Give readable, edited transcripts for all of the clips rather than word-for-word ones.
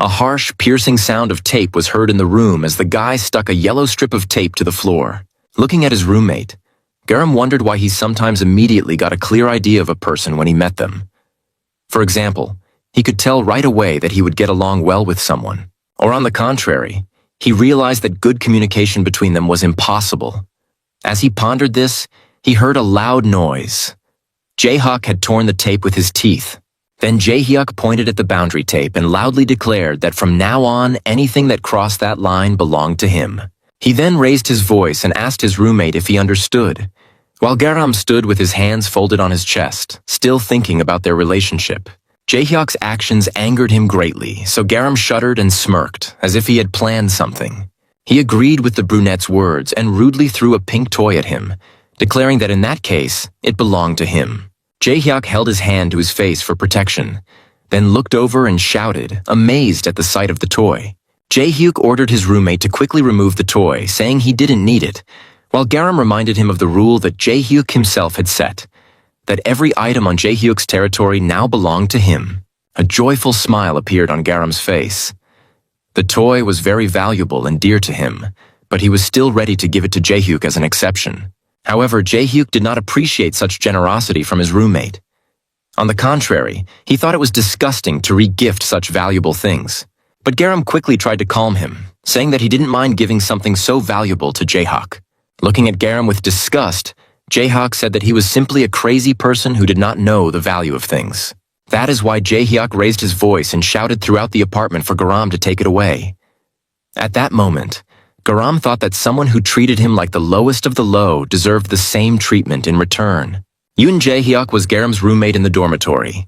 A harsh, piercing sound of tape was heard in the room as the guy stuck a yellow strip of tape to the floor. Looking at his roommate, Garam wondered why he sometimes immediately got a clear idea of a person when he met them. For example, he could tell right away that he would get along well with someone. Or on the contrary, he realized that good communication between them was impossible. As he pondered this, he heard a loud noise. Jae-hyuk had torn the tape with his teeth. Then Jae-hyuk pointed at the boundary tape and loudly declared that from now on, anything that crossed that line belonged to him. He then raised his voice and asked his roommate if he understood, while Garam stood with his hands folded on his chest, still thinking about their relationship. Jae-hyuk's actions angered him greatly, so Garam shuddered and smirked, as if he had planned something. He agreed with the brunette's words and rudely threw a pink toy at him, declaring that in that case, it belonged to him. Jae-hyuk held his hand to his face for protection, then looked over and shouted, amazed at the sight of the toy. Jae-hyuk ordered his roommate to quickly remove the toy, saying he didn't need it, while Garam reminded him of the rule that Jae-hyuk himself had set, that every item on Jae-hyuk's territory now belonged to him. A joyful smile appeared on Garam's face. The toy was very valuable and dear to him, but he was still ready to give it to Jae-hyuk as an exception. However, Jae-hyuk did not appreciate such generosity from his roommate. On the contrary, he thought it was disgusting to re-gift such valuable things. But Garam quickly tried to calm him, saying that he didn't mind giving something so valuable to Jae-hyuk. Looking at Garam with disgust, Jae-hyuk said that he was simply a crazy person who did not know the value of things. That is why Jae-hyuk raised his voice and shouted throughout the apartment for Garam to take it away. At that moment, Garam thought that someone who treated him like the lowest of the low deserved the same treatment in return. Yoon Jae-hyuk was Garam's roommate in the dormitory.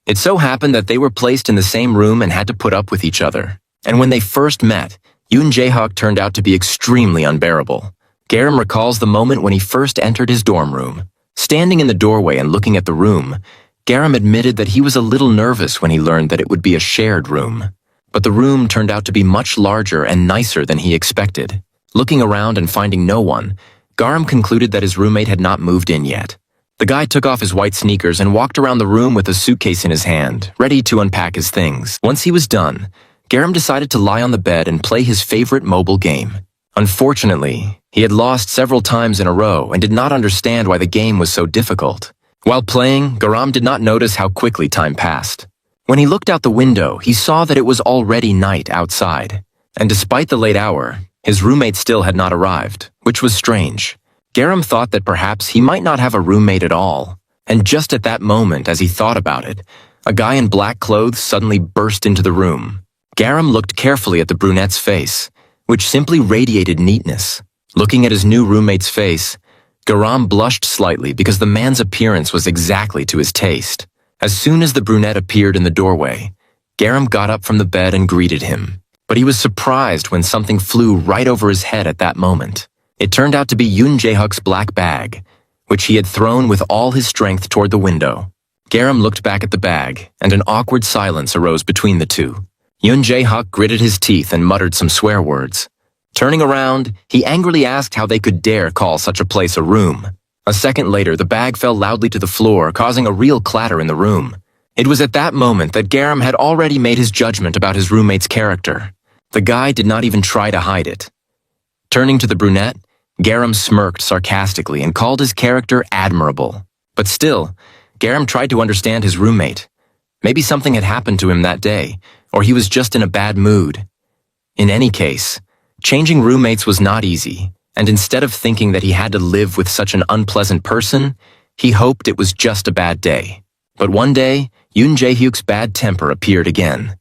It so happened that they were placed in the same room and had to put up with each other. And when they first met, Yoon Jae-hyuk turned out to be extremely unbearable. Garam recalls the moment when he first entered his dorm room. Standing in the doorway and looking at the room, Garam admitted that he was a little nervous when he learned that it would be a shared room. But the room turned out to be much larger and nicer than he expected. Looking around and finding no one, Garam concluded that his roommate had not moved in yet. The guy took off his white sneakers and walked around the room with a suitcase in his hand, ready to unpack his things. Once he was done, Garam decided to lie on the bed and play his favorite mobile game. Unfortunately, he had lost several times in a row and did not understand why the game was so difficult. While playing, Garam did not notice how quickly time passed. When he looked out the window, he saw that it was already night outside. And despite the late hour, his roommate still had not arrived, which was strange. Garam thought that perhaps he might not have a roommate at all. And just at that moment, as he thought about it, a guy in black clothes suddenly burst into the room. Garam looked carefully at the brunette's face, which simply radiated neatness. Looking at his new roommate's face, Garam blushed slightly because the man's appearance was exactly to his taste. As soon as the brunette appeared in the doorway, Garam got up from the bed and greeted him. But he was surprised when something flew right over his head at that moment. It turned out to be Yoon Jae-hyuk's black bag, which he had thrown with all his strength toward the window. Garam looked back at the bag, and an awkward silence arose between the two. Yoon Jae-hyuk gritted his teeth and muttered some swear words. Turning around, he angrily asked how they could dare call such a place a room. A second later, the bag fell loudly to the floor, causing a real clatter in the room. It was at that moment that Garam had already made his judgment about his roommate's character. The guy did not even try to hide it. Turning to the brunette, Garam smirked sarcastically and called his character admirable. But still, Garam tried to understand his roommate. Maybe something had happened to him that day, or he was just in a bad mood. In any case, changing roommates was not easy, and instead of thinking that he had to live with such an unpleasant person, he hoped it was just a bad day. But one day, Yoon Jae-hyuk's bad temper appeared again.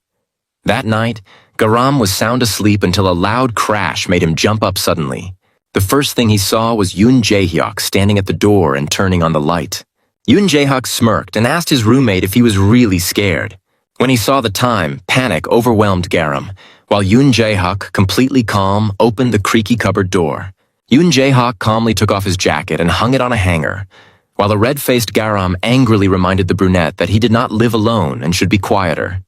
That night, Garam was sound asleep until a loud crash made him jump up suddenly. The first thing he saw was Yoon Jae-hyuk standing at the door and turning on the light. Yoon Jae-hyuk smirked and asked his roommate if he was really scared. When he saw the time, panic overwhelmed Garam, while Yoon Jae-hyuk, completely calm, opened the creaky cupboard door. Yoon Jae-hyuk calmly took off his jacket and hung it on a hanger, while the red-faced Garam angrily reminded the brunette that he did not live alone and should be quieter,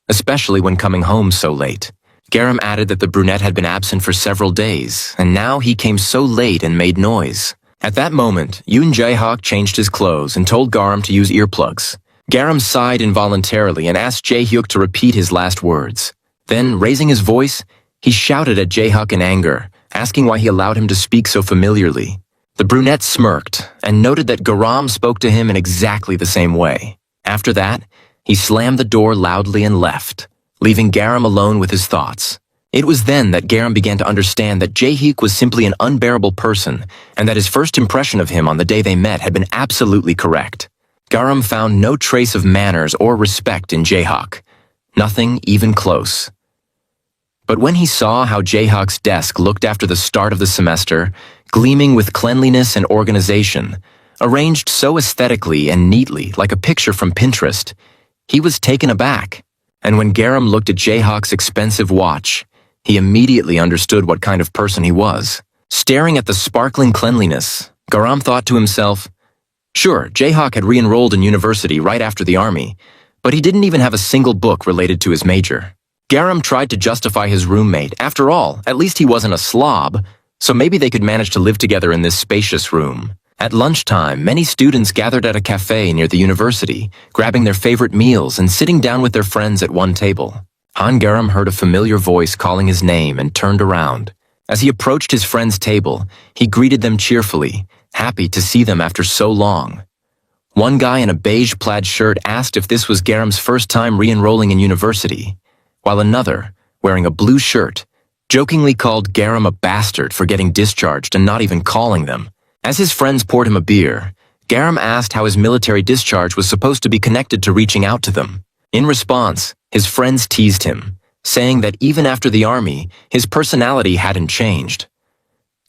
especially when coming home so late. Garam added that the brunette had been absent for several days, and now he came so late and made noise. At that moment, Yoon Jae-hyuk changed his clothes and told Garam to use earplugs. Garam sighed involuntarily and asked Jae-hyuk to repeat his last words. Then, raising his voice, he shouted at Jae-hyuk in anger, asking why he allowed him to speak so familiarly. The brunette smirked and noted that Garam spoke to him in exactly the same way. After that, he slammed the door loudly and left, leaving Garam alone with his thoughts. It was then that Garam began to understand that Jae-hyuk was simply an unbearable person and that his first impression of him on the day they met had been absolutely correct. Garam found no trace of manners or respect in Jae-hyuk, nothing even close. But when he saw how Jae-hyuk's desk looked after the start of the semester, gleaming with cleanliness and organization, arranged so aesthetically and neatly like a picture from Pinterest, he was taken aback. And when Garam looked at Jae-hyuk's expensive watch, he immediately understood what kind of person he was. Staring at the sparkling cleanliness, Garam thought to himself, sure, Jae-hyuk had re-enrolled in university right after the army, but he didn't even have a single book related to his major. Garam tried to justify his roommate. After all, at least he wasn't a slob, so maybe they could manage to live together in this spacious room. At lunchtime, many students gathered at a cafe near the university, grabbing their favorite meals and sitting down with their friends at one table. Han Garam heard a familiar voice calling his name and turned around. As he approached his friend's table, he greeted them cheerfully, happy to see them after so long. One guy in a beige plaid shirt asked if this was Garam's first time re-enrolling in university, while another, wearing a blue shirt, jokingly called Garam a bastard for getting discharged and not even calling them. As his friends poured him a beer, Garam asked how his military discharge was supposed to be connected to reaching out to them. In response, his friends teased him, saying that even after the army, his personality hadn't changed.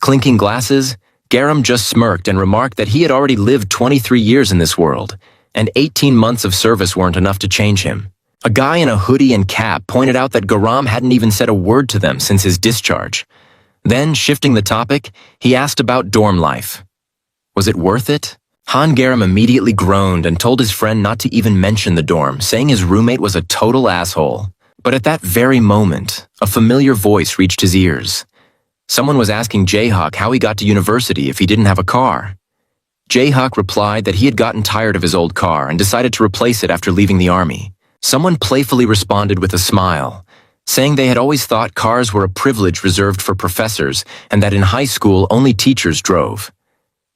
Clinking glasses, Garam just smirked and remarked that he had already lived 23 years in this world, and 18 months of service weren't enough to change him. A guy in a hoodie and cap pointed out that Garam hadn't even said a word to them since his discharge. Then, shifting the topic, he asked about dorm life. Was it worth it? Han Garam immediately groaned and told his friend not to even mention the dorm, saying his roommate was a total asshole. But at that very moment, a familiar voice reached his ears. Someone was asking Jae-hyuk how he got to university if he didn't have a car. Jae-hyuk replied that he had gotten tired of his old car and decided to replace it after leaving the army. Someone playfully responded with a smile, saying they had always thought cars were a privilege reserved for professors and that in high school only teachers drove.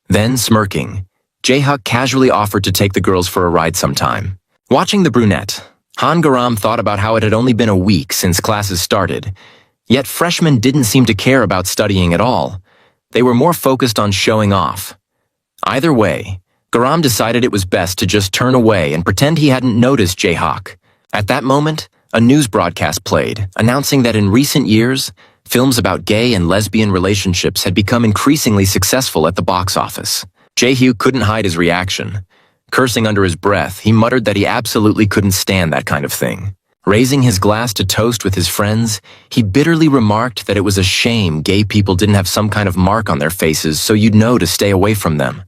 Then, smirking, Jae-hyuk casually offered to take the girls for a ride sometime. Watching the brunette, Han Garam thought about how it had only been a week since classes started, yet freshmen didn't seem to care about studying at all. They were more focused on showing off. Either way, Garam decided it was best to just turn away and pretend he hadn't noticed Jae-hyuk. At that moment, a news broadcast played, announcing that in recent years, films about gay and lesbian relationships had become increasingly successful at the box office. Jae-hyuk couldn't hide his reaction. Cursing under his breath, he muttered that he absolutely couldn't stand that kind of thing. Raising his glass to toast with his friends, he bitterly remarked that it was a shame gay people didn't have some kind of mark on their faces so you'd know to stay away from them.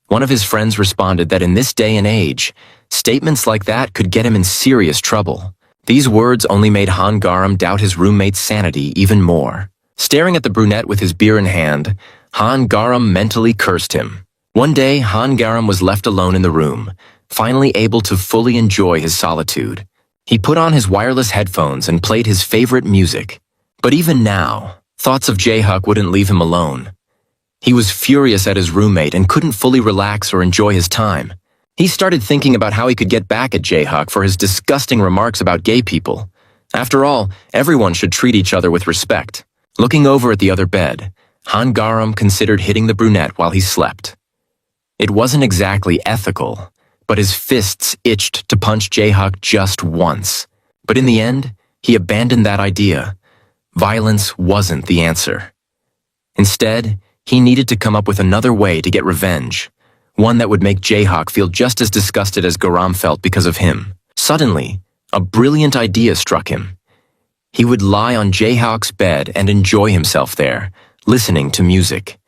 One of his friends responded that in this day and age, statements like that could get him in serious trouble. These words only made Han Garam doubt his roommate's sanity even more. Staring at the brunette with his beer in hand, Han Garam mentally cursed him. One day, Han Garam was left alone in the room, finally able to fully enjoy his solitude. He put on his wireless headphones and played his favorite music. But even now, thoughts of Jae-hyuk wouldn't leave him alone. He was furious at his roommate and couldn't fully relax or enjoy his time. He started thinking about how he could get back at Jae-hyuk for his disgusting remarks about gay people. After all, everyone should treat each other with respect. Looking over at the other bed, Han Garam considered hitting the brunette while he slept. It wasn't exactly ethical, but his fists itched to punch Jae-hyuk just once. But in the end, he abandoned that idea. Violence wasn't the answer. Instead, he needed to come up with another way to get revenge, one that would make Jae-hyuk feel just as disgusted as Garam felt because of him. Suddenly, a brilliant idea struck him. He would lie on Jae-hyuk's bed and enjoy himself there, listening to music.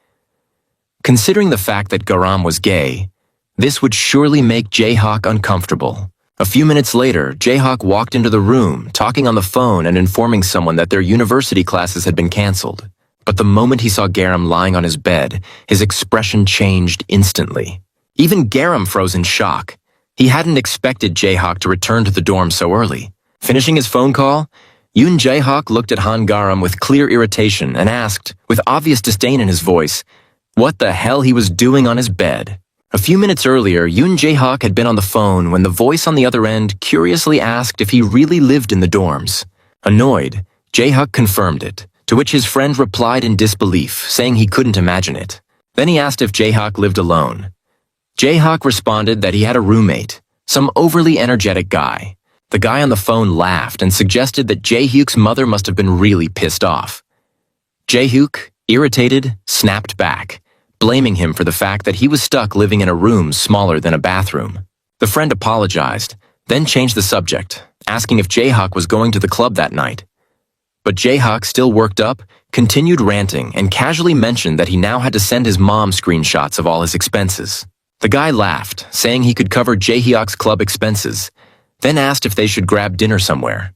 Considering the fact that Garam was gay, this would surely make Jae-hyuk uncomfortable. A few minutes later, Jae-hyuk walked into the room, talking on the phone and informing someone that their university classes had been canceled. But the moment he saw Garam lying on his bed, his expression changed instantly. Even Garam froze in shock. He hadn't expected Jae-hyuk to return to the dorm so early. Finishing his phone call, Yoon Jae-hak looked at Han Garam with clear irritation and asked, with obvious disdain in his voice, what the hell he was doing on his bed. A few minutes earlier, Yoon Jae-hak had been on the phone when the voice on the other end curiously asked if he really lived in the dorms. Annoyed, Jae-hak confirmed it, to which his friend replied in disbelief, saying he couldn't imagine it. Then he asked if Jae-hak lived alone. Jae-hak responded that he had a roommate, some overly energetic guy. The guy on the phone laughed and suggested that Jae-hyuk's mother must have been really pissed off. Jae-hyuk, irritated, snapped back, blaming him for the fact that he was stuck living in a room smaller than a bathroom. The friend apologized, then changed the subject, asking if Jae-hak was going to the club that night. But Jae-hak, still worked up, continued ranting and casually mentioned that he now had to send his mom screenshots of all his expenses. The guy laughed, saying he could cover Jae-hyuk's club expenses, then asked if they should grab dinner somewhere.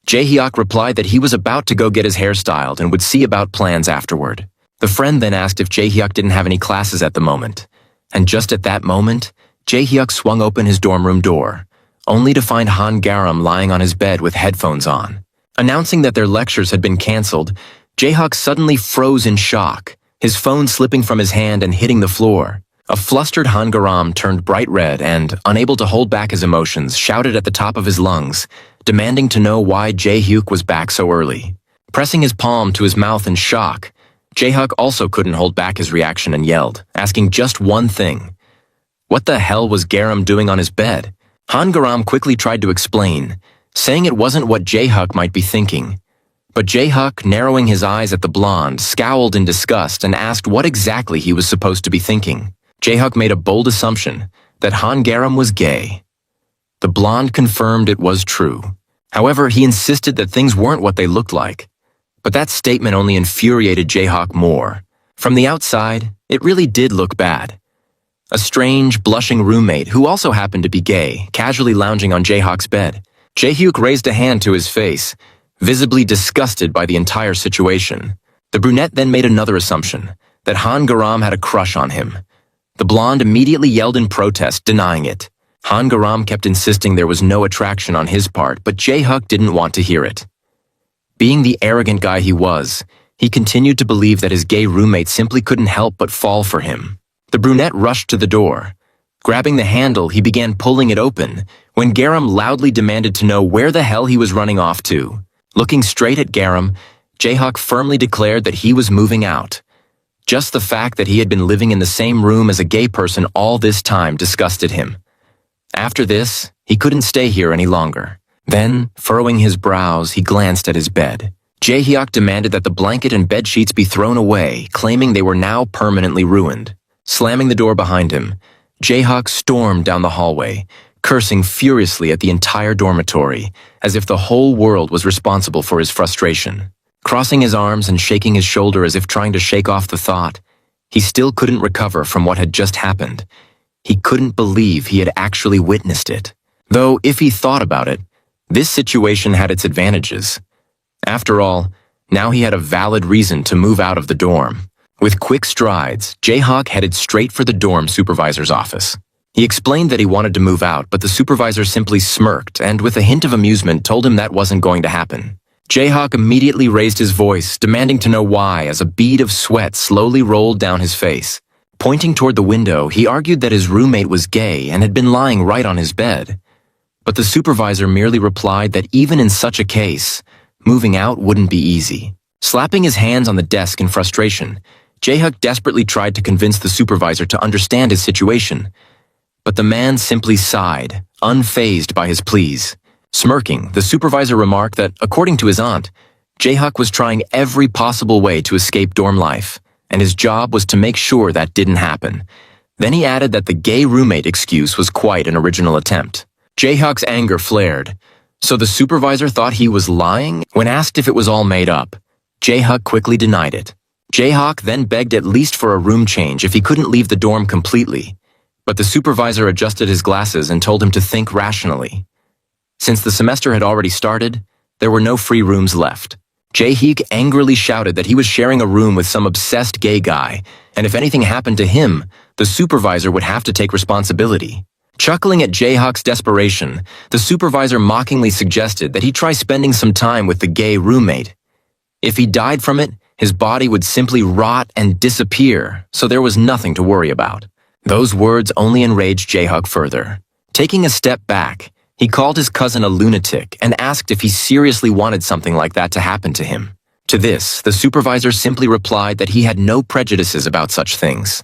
Jae-hyuk replied that he was about to go get his hair styled and would see about plans afterward. The friend then asked if Jae-hyuk didn't have any classes at the moment, and just at that moment, Jae-hyuk swung open his dorm room door, only to find Han Garam lying on his bed with headphones on. Announcing that their lectures had been cancelled, Jae-hyuk suddenly froze in shock, his phone slipping from his hand and hitting the floor. A flustered Han Garam turned bright red and, unable to hold back his emotions, shouted at the top of his lungs, demanding to know why Jae-hyuk was back so early. Pressing his palm to his mouth in shock, Jae-hyuk also couldn't hold back his reaction and yelled, asking just one thing. What the hell was Garam doing on his bed? Han Garam quickly tried to explain, saying it wasn't what Jae-hyuk might be thinking. But Jae-hyuk, narrowing his eyes at the blonde, scowled in disgust and asked what exactly he was supposed to be thinking. Jae-hyuk made a bold assumption that Han Garam was gay. The blonde confirmed it was true. However, he insisted that things weren't what they looked like. But that statement only infuriated Jae-hyuk more. From the outside, it really did look bad. A strange, blushing roommate who also happened to be gay, casually lounging on Jae-hyuk's bed. Jae-hyuk raised a hand to his face, visibly disgusted by the entire situation. The brunette then made another assumption, that Han Garam had a crush on him. The blonde immediately yelled in protest, denying it. Han Garam kept insisting there was no attraction on his part, but Jae-hyuk didn't want to hear it. Being the arrogant guy he was, he continued to believe that his gay roommate simply couldn't help but fall for him. The brunette rushed to the door. Grabbing the handle, he began pulling it open, when Garam loudly demanded to know where the hell he was running off to. Looking straight at Garam, Jae-hyuk firmly declared that he was moving out. Just the fact that he had been living in the same room as a gay person all this time disgusted him. After this, he couldn't stay here any longer. Then, furrowing his brows, he glanced at his bed. Jae-hyuk demanded that the blanket and bed sheets be thrown away, claiming they were now permanently ruined. Slamming the door behind him, Jae-hyuk stormed down the hallway, cursing furiously at the entire dormitory, as if the whole world was responsible for his frustration. Crossing his arms and shaking his shoulder as if trying to shake off the thought, he still couldn't recover from what had just happened. He couldn't believe he had actually witnessed it. Though, if he thought about it, this situation had its advantages. After all, now he had a valid reason to move out of the dorm. With quick strides, Jae-hyuk headed straight for the dorm supervisor's office. He explained that he wanted to move out, but the supervisor simply smirked and, with a hint of amusement, told him that wasn't going to happen. Jae-hyuk immediately raised his voice, demanding to know why, as a bead of sweat slowly rolled down his face. Pointing toward the window, he argued that his roommate was gay and had been lying right on his bed. But the supervisor merely replied that even in such a case, moving out wouldn't be easy. Slapping his hands on the desk in frustration, Jae-hyuk desperately tried to convince the supervisor to understand his situation. But the man simply sighed, unfazed by his pleas. Smirking, the supervisor remarked that, according to his aunt, Jae-hyuk was trying every possible way to escape dorm life, and his job was to make sure that didn't happen. Then he added that the gay roommate excuse was quite an original attempt. Jae-hyuk's anger flared. So the supervisor thought he was lying? When asked if it was all made up, Jae-hyuk quickly denied it. Jae-hyuk then begged at least for a room change if he couldn't leave the dorm completely, but the supervisor adjusted his glasses and told him to think rationally. Since the semester had already started, there were no free rooms left. Jae-hyuk angrily shouted that he was sharing a room with some obsessed gay guy, and if anything happened to him, the supervisor would have to take responsibility. Chuckling at Jaehook's desperation, the supervisor mockingly suggested that he try spending some time with the gay roommate. If he died from it, his body would simply rot and disappear, so there was nothing to worry about. Those words only enraged Jaehook further. Taking a step back, he called his cousin a lunatic and asked if he seriously wanted something like that to happen to him. To this, the supervisor simply replied that he had no prejudices about such things.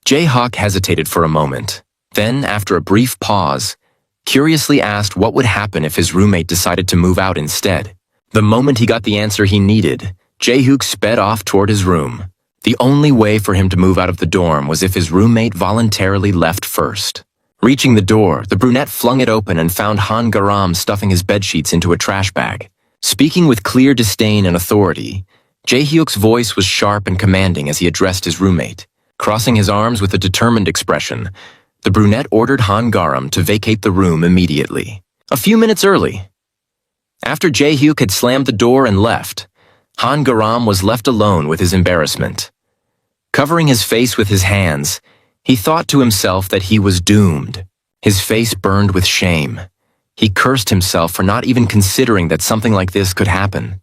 Jaehook hesitated for a moment. Then, after a brief pause, curiously asked what would happen if his roommate decided to move out instead. The moment he got the answer he needed, Jaehook sped off toward his room. The only way for him to move out of the dorm was if his roommate voluntarily left first. Reaching the door, the brunette flung it open and found Han Garam stuffing his bedsheets into a trash bag. Speaking with clear disdain and authority, Jaehook's voice was sharp and commanding as he addressed his roommate. Crossing his arms with a determined expression, the brunette ordered Han Garam to vacate the room immediately. A few minutes early. After Jaehook had slammed the door and left, Han Garam was left alone with his embarrassment. Covering his face with his hands, he thought to himself that he was doomed. His face burned with shame. He cursed himself for not even considering that something like this could happen.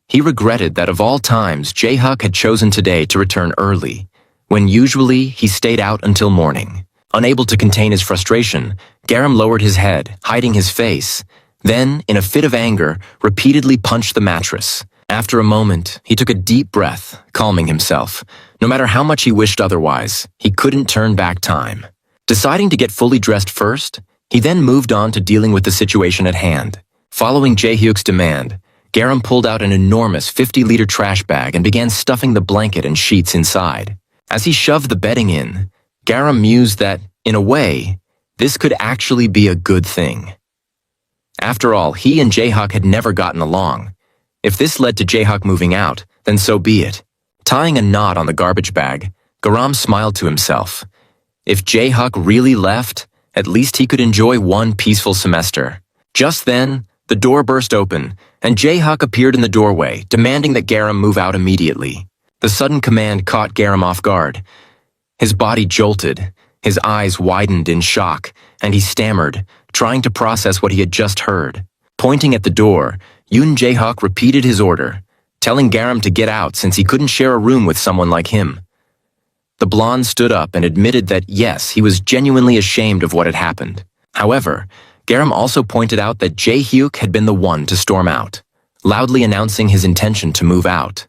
He regretted that of all times, Jaehook had chosen today to return early, when usually he stayed out until morning. Unable to contain his frustration, Garam lowered his head, hiding his face, then, in a fit of anger, repeatedly punched the mattress. After a moment, he took a deep breath, calming himself. No matter how much he wished otherwise, he couldn't turn back time. Deciding to get fully dressed first, he then moved on to dealing with the situation at hand. Following Jaehook's demand, Garam pulled out an enormous 50-liter trash bag and began stuffing the blanket and sheets inside. As he shoved the bedding in, Garam mused that, in a way, this could actually be a good thing. After all, he and Jaehook had never gotten along. If this led to Jaehook moving out, then so be it. Tying a knot on the garbage bag, Garam smiled to himself. If Jaehook really left, at least he could enjoy one peaceful semester. Just then, the door burst open, and Jaehook appeared in the doorway, demanding that Garam move out immediately. The sudden command caught Garam off guard. His body jolted, his eyes widened in shock, and he stammered, trying to process what he had just heard. Pointing at the door, Yoon Jaehook repeated his order, telling Garam to get out since he couldn't share a room with someone like him. The blonde stood up and admitted that, yes, he was genuinely ashamed of what had happened. However, Garam also pointed out that Jaehook had been the one to storm out, loudly announcing his intention to move out.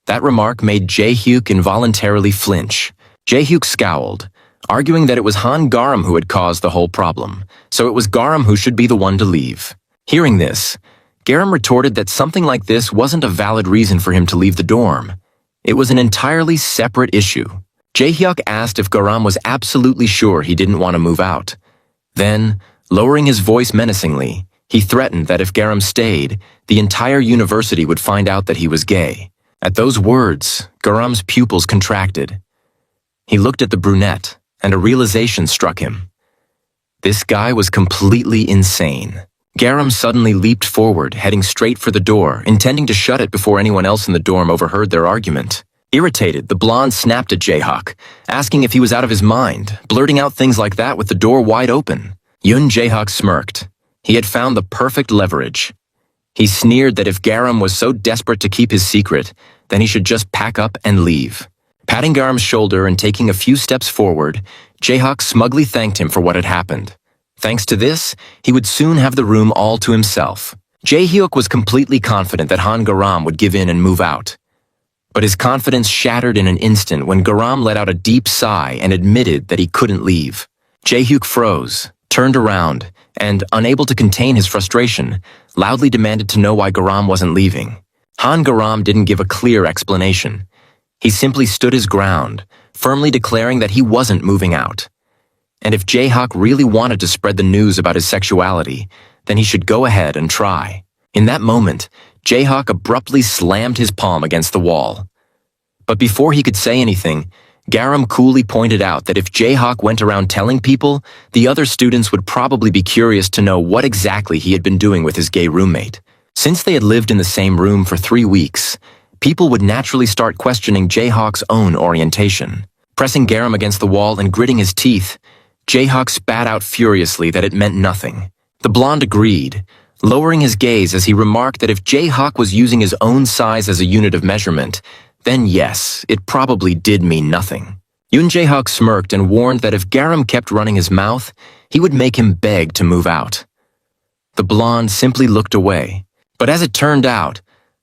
That remark made Jaehook involuntarily flinch. Jaehook scowled, arguing that it was Han Garam who had caused the whole problem, so it was Garam who should be the one to leave. Hearing this, Garam retorted that something like this wasn't a valid reason for him to leave the dorm. It was an entirely separate issue. Jaehook asked if Garam was absolutely sure he didn't want to move out. Then, lowering his voice menacingly, he threatened that if Garam stayed, the entire university would find out that he was gay. At those words, Garam's pupils contracted. He looked at the brunette, and a realization struck him. This guy was completely insane. Garam suddenly leaped forward, heading straight for the door, intending to shut it before anyone else in the dorm overheard their argument. Irritated, the blonde snapped at Jaehook, asking if he was out of his mind, blurting out things like that with the door wide open. Yoon Jaehook smirked. He had found the perfect leverage. He sneered that if Garam was so desperate to keep his secret, then he should just pack up and leave. Patting Garam's shoulder and taking a few steps forward, Jaehook smugly thanked him for what had happened. Thanks to this, he would soon have the room all to himself. Jaehook was completely confident that Han Garam would give in and move out. But his confidence shattered in an instant when Garam let out a deep sigh and admitted that he couldn't leave. Jaehook froze, turned around, and, unable to contain his frustration, loudly demanded to know why Garam wasn't leaving. Han Garam didn't give a clear explanation. He simply stood his ground, firmly declaring that he wasn't moving out. And if Jaehook really wanted to spread the news about his sexuality, then he should go ahead and try. In that moment, Jaehook abruptly slammed his palm against the wall. But before he could say anything, Garam coolly pointed out that if Jaehook went around telling people, the other students would probably be curious to know what exactly he had been doing with his gay roommate. Since they had lived in the same room for 3 weeks, people would naturally start questioning Jaehook's own orientation. Pressing Garam against the wall and gritting his teeth, Jae-hak spat out furiously that it meant nothing. The blonde agreed, lowering his gaze as he remarked that if Jae-hak was using his own size as a unit of measurement, then yes, it probably did mean nothing. Yoon Jae-hak smirked and warned that if Garam kept running his mouth, he would make him beg to move out. The blonde simply looked away. But as it turned out,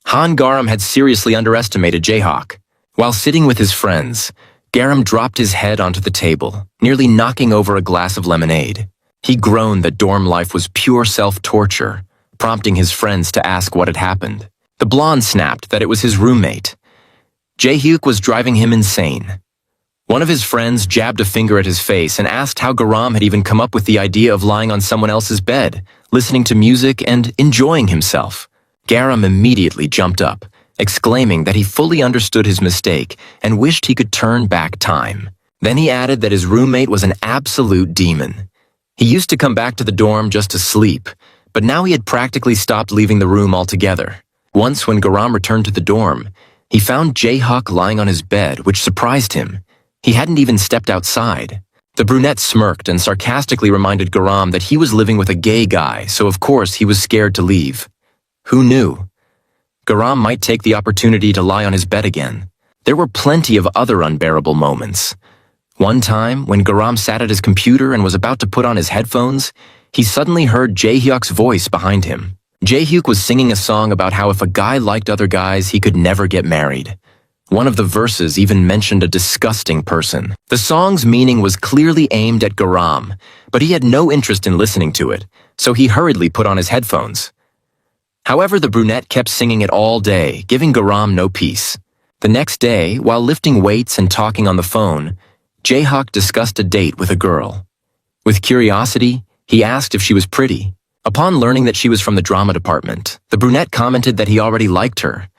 Han Garam had seriously underestimated Jae-hak. While sitting with his friends, Garam dropped his head onto the table, nearly knocking over a glass of lemonade. He groaned that dorm life was pure self-torture, prompting his friends to ask what had happened. The blonde snapped that it was his roommate. Jae-hyuk was driving him insane. One of his friends jabbed a finger at his face and asked how Garam had even come up with the idea of lying on someone else's bed, listening to music and enjoying himself. Garam immediately jumped up, exclaiming that he fully understood his mistake and wished he could turn back time. Then he added that his roommate was an absolute demon. He used to come back to the dorm just to sleep, but now he had practically stopped leaving the room altogether. Once when Garam returned to the dorm, he found Jae-hak lying on his bed, which surprised him. He hadn't even stepped outside. The brunette smirked and sarcastically reminded Garam that he was living with a gay guy, so of course he was scared to leave. Who knew? Garam might take the opportunity to lie on his bed again. There were plenty of other unbearable moments. One time, when Garam sat at his computer and was about to put on his headphones, he suddenly heard Jae-hyuk's voice behind him. Jae-hyuk was singing a song about how if a guy liked other guys, he could never get married. One of the verses even mentioned a disgusting person. The song's meaning was clearly aimed at Garam, but he had no interest in listening to it, so he hurriedly put on his headphones. However, the brunette kept singing it all day, giving Garam no peace. The next day, while lifting weights and talking on the phone, Jae-hak discussed a date with a girl. With curiosity, he asked if she was pretty. Upon learning that she was from the drama department, the brunette commented that he already liked her.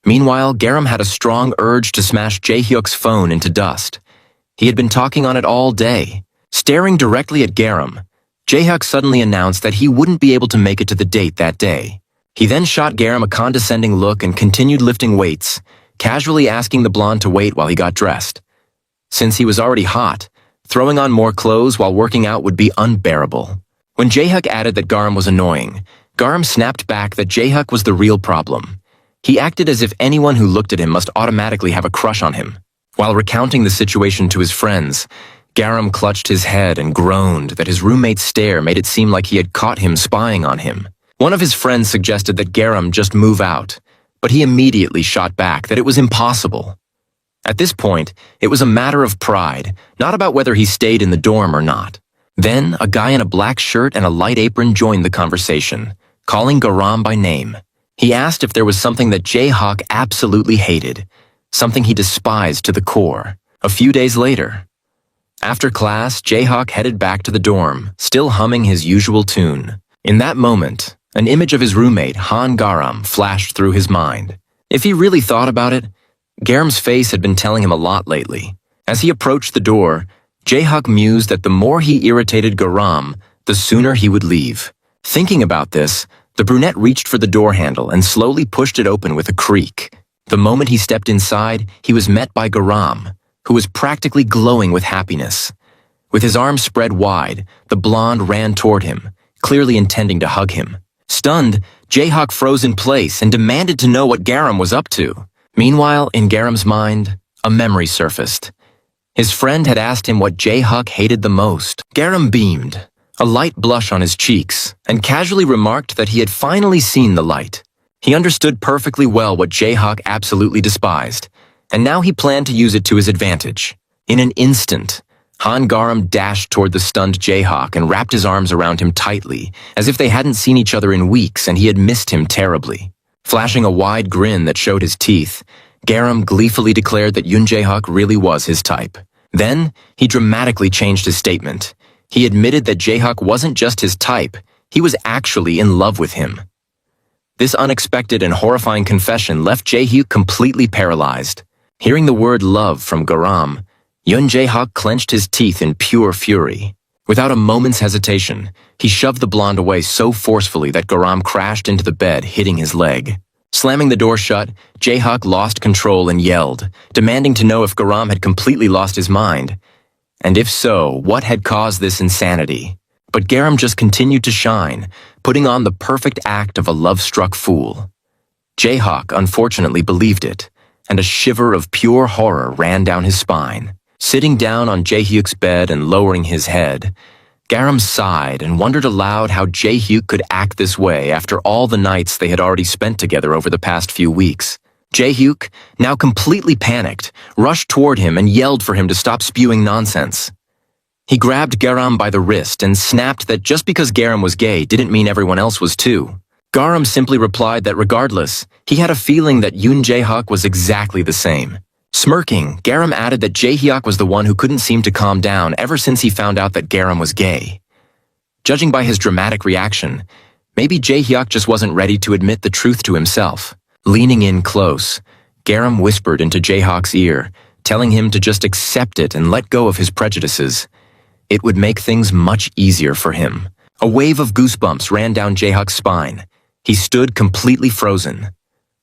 Meanwhile, Garam had a strong urge to smash Jae-hyuk's phone into dust. He had been talking on it all day. Staring directly at Garam, Jae-hyuk suddenly announced that he wouldn't be able to make it to the date that day. He then shot Garam a condescending look and continued lifting weights, casually asking the blonde to wait while he got dressed. Since he was already hot, throwing on more clothes while working out would be unbearable. When Jae-hyuk added that Garam was annoying, Garam snapped back that Jae-hyuk was the real problem. He acted as if anyone who looked at him must automatically have a crush on him. While recounting the situation to his friends, Garam clutched his head and groaned that his roommate's stare made it seem like he had caught him spying on him. One of his friends suggested that Garam just move out, but he immediately shot back that it was impossible. At this point, it was a matter of pride, not about whether he stayed in the dorm or not. Then, a guy in a black shirt and a light apron joined the conversation, calling Garam by name. He asked if there was something that Jae-hak absolutely hated, something he despised to the core. A few days later, after class, Jae-hak headed back to the dorm, still humming his usual tune. In that moment, an image of his roommate, Han Garam, flashed through his mind. If he really thought about it, Garam's face had been telling him a lot lately. As he approached the door, Jae-hak mused that the more he irritated Garam, the sooner he would leave. Thinking about this, the brunette reached for the door handle and slowly pushed it open with a creak. The moment he stepped inside, he was met by Garam, who was practically glowing with happiness. With his arms spread wide, the blonde ran toward him, clearly intending to hug him. Stunned, Jae-hak froze in place and demanded to know what Garam was up to. Meanwhile, in Garam's mind, a memory surfaced. His friend had asked him what Jae-hak hated the most. Garam beamed, a light blush on his cheeks, and casually remarked that he had finally seen the light. He understood perfectly well what Jae-hak absolutely despised, and now he planned to use it to his advantage. In an instant, Han Garam dashed toward the stunned Jae-hak and wrapped his arms around him tightly, as if they hadn't seen each other in weeks and he had missed him terribly. Flashing a wide grin that showed his teeth, Garam gleefully declared that Yoon Jae-hak really was his type. Then, he dramatically changed his statement. He admitted that Jae-hak wasn't just his type, he was actually in love with him. This unexpected and horrifying confession left Jae-hyuk completely paralyzed. Hearing the word love from Garam, Yoon Jae-hak clenched his teeth in pure fury. Without a moment's hesitation, he shoved the blonde away so forcefully that Garam crashed into the bed, hitting his leg. Slamming the door shut, Jae-hak lost control and yelled, demanding to know if Garam had completely lost his mind. And if so, what had caused this insanity? But Garam just continued to shine, putting on the perfect act of a love-struck fool. Jayhawk unfortunately believed it, and a shiver of pure horror ran down his spine. Sitting down on Jaehyuk's bed and lowering his head, Garam sighed and wondered aloud how Jaehyuk could act this way after all the nights they had already spent together over the past few weeks. Jaehyuk, now completely panicked, rushed toward him and yelled for him to stop spewing nonsense. He grabbed Garam by the wrist and snapped that just because Garam was gay didn't mean everyone else was too. Garam simply replied that regardless, he had a feeling that Yoon Jaehyuk was exactly the same. Smirking, Garam added that Jaehyuk was the one who couldn't seem to calm down ever since he found out that Garam was gay. Judging by his dramatic reaction, maybe Jaehyuk just wasn't ready to admit the truth to himself. Leaning in close, Garam whispered into Jaehyuk's ear, telling him to just accept it and let go of his prejudices. It would make things much easier for him. A wave of goosebumps ran down Jaehyuk's spine. He stood completely frozen.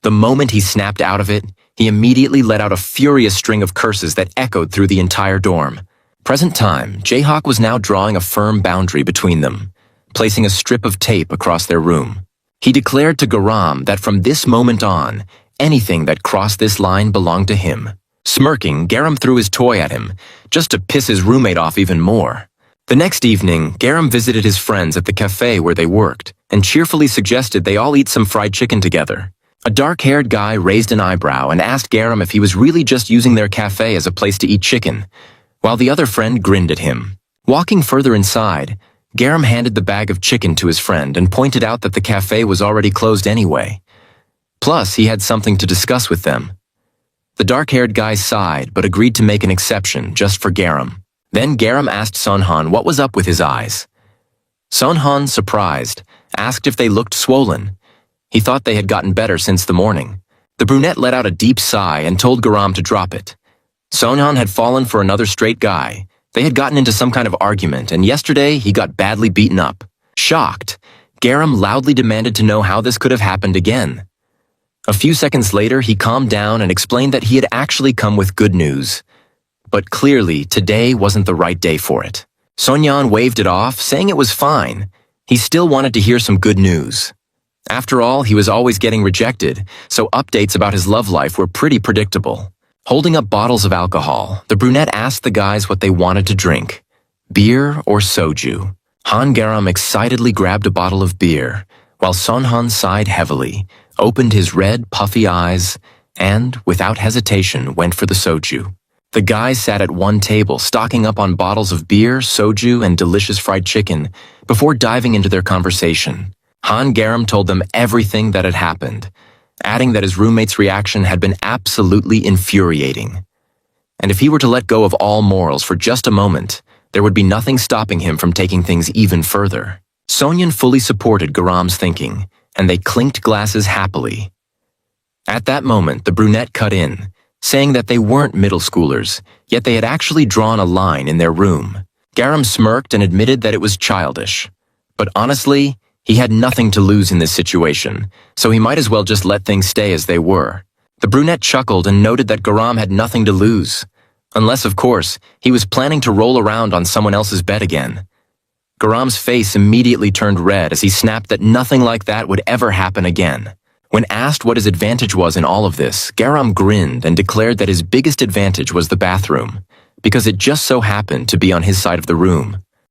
The moment he snapped out of it, he immediately let out a furious string of curses that echoed through the entire dorm. Present time, Jaehyuk was now drawing a firm boundary between them, placing a strip of tape across their room. He declared to Garam that from this moment on, anything that crossed this line belonged to him. Smirking, Garam threw his toy at him, just to piss his roommate off even more. The next evening, Garam visited his friends at the cafe where they worked, and cheerfully suggested they all eat some fried chicken together. A dark-haired guy raised an eyebrow and asked Garam if he was really just using their cafe as a place to eat chicken, while the other friend grinned at him. Walking further inside, Garam handed the bag of chicken to his friend and pointed out that the cafe was already closed anyway. Plus, he had something to discuss with them. The dark-haired guy sighed but agreed to make an exception just for Garam. Then Garam asked Sonhan what was up with his eyes. Sonhan, surprised, asked if they looked swollen. He thought they had gotten better since the morning. The brunette let out a deep sigh and told Garam to drop it. Sonhan had fallen for another straight guy. They had gotten into some kind of argument, and yesterday he got badly beaten up. Shocked, Garam loudly demanded to know how this could have happened again. A few seconds later, he calmed down and explained that he had actually come with good news. But clearly, today wasn't the right day for it. Sonyan waved it off, saying it was fine. He still wanted to hear some good news. After all, he was always getting rejected, so updates about his love life were pretty predictable. Holding up bottles of alcohol, the brunette asked the guys what they wanted to drink, beer or soju. Han Garam excitedly grabbed a bottle of beer, while Sonhan sighed heavily, opened his red, puffy eyes, and, without hesitation, went for the soju. The guys sat at one table, stocking up on bottles of beer, soju, and delicious fried chicken before diving into their conversation. Han Garam told them everything that had happened, adding that his roommate's reaction had been absolutely infuriating. And if he were to let go of all morals for just a moment, there would be nothing stopping him from taking things even further. Sonyan fully supported Garam's thinking, and they clinked glasses happily. At that moment, the brunette cut in, saying that they weren't middle schoolers, yet they had actually drawn a line in their room. Garam smirked and admitted that it was childish. But honestly, he had nothing to lose in this situation, so he might as well just let things stay as they were. The brunette chuckled and noted that Garam had nothing to lose. Unless, of course, he was planning to roll around on someone else's bed again. Garam's face immediately turned red as he snapped that nothing like that would ever happen again. When asked what his advantage was in all of this, Garam grinned and declared that his biggest advantage was the bathroom, because it just so happened to be on his side of the room.